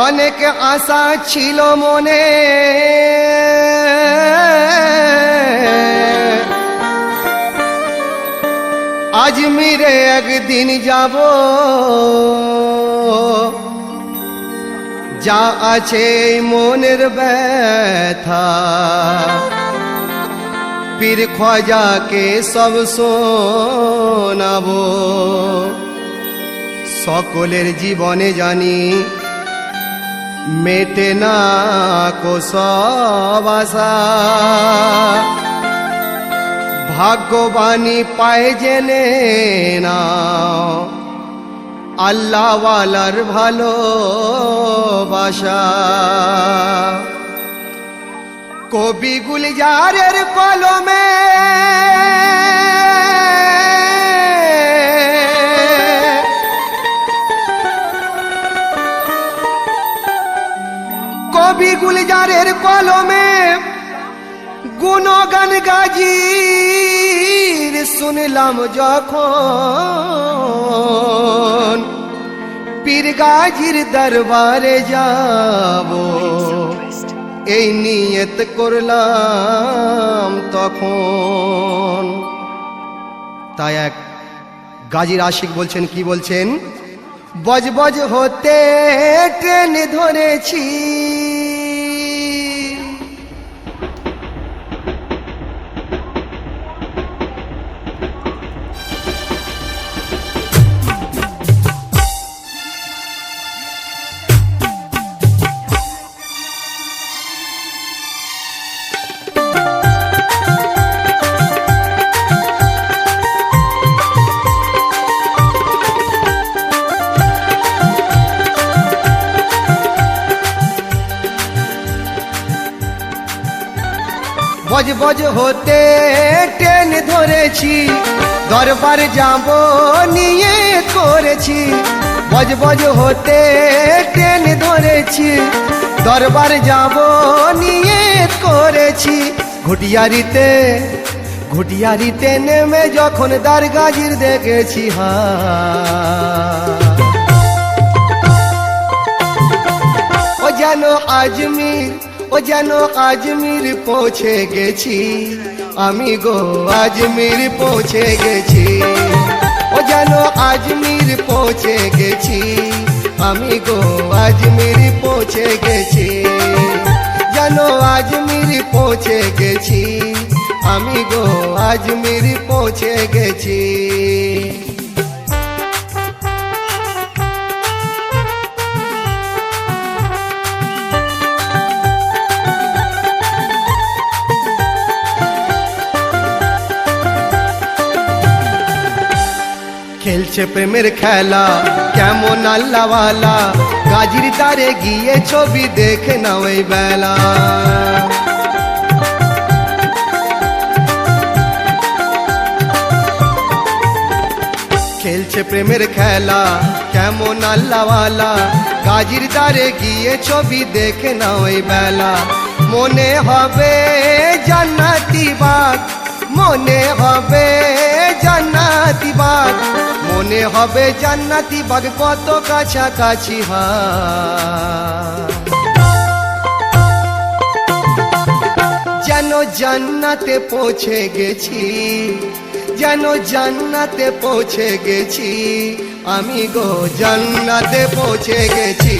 অনেক আশা ছিল মনে, আজমিরে একদিন যাব, যা আছে মনের ব্যথা পীর খ্বাজাকে সব শোনাবো। সকলের জীবনে জানি মেটে না কো সব আশা, ভাগ্যবানী পায় জেনে নাও আল্লাহওয়ালার ভালোবাসা। কবি গুলজারের কলমে কবি গুলজারের কলমে গুণগান গাজির শুনলাম যখন, পীর গাজির দরবারে যাব এই নিয়ত করলাম তখন। তাই এক গাজীর আশিক বলছেন, কি বলছেন? বজবজ হতে ট্রেন ধরেছি, বজবজ হতে ট্রেন ধরেছি, দরবার যাব নিয়ে করেছি। বজবজ হতে ট্রেন ধরেছি, দরবার যাব নিয়ে করেছি। ঘুটিয়ারিতে নেমে যখন দারগাজির দেখেছি ও যেন আজমির, ও যেন আজমির পৌঁছে গেছি আমি গো, আজমির পৌঁছে গেছি। ও যেন আজমির পৌঁছে গেছি আমি গো, আজমির পৌঁছে গেছি। যেন আজমির পৌঁছে গেছি আমি গো, আজমির পৌঁছে গেছি। খেলছে প্রেমের খেলা কেমন আল্লাহওয়ালা, গাজীর দ্বারে গিয়ে ছবি দেখে নাও এই বেলা। খেলছে প্রেমের খেলা কেমন আল্লাহওয়ালা, গাজীর দ্বারে গিয়ে ছবি দেখে নাও এই বেলা। মনে হবে জান্নাতি বাগ, মনে হবে জান্নাতি বাগ, মনে হবে জান্নাতি বাগ, কত কাছাকাছি যেন জান্নাতে পৌঁছে গেছি, যেন জান্নাতে পৌঁছে গেছি আমি গো, জান্নাতে পৌঁছে গেছি।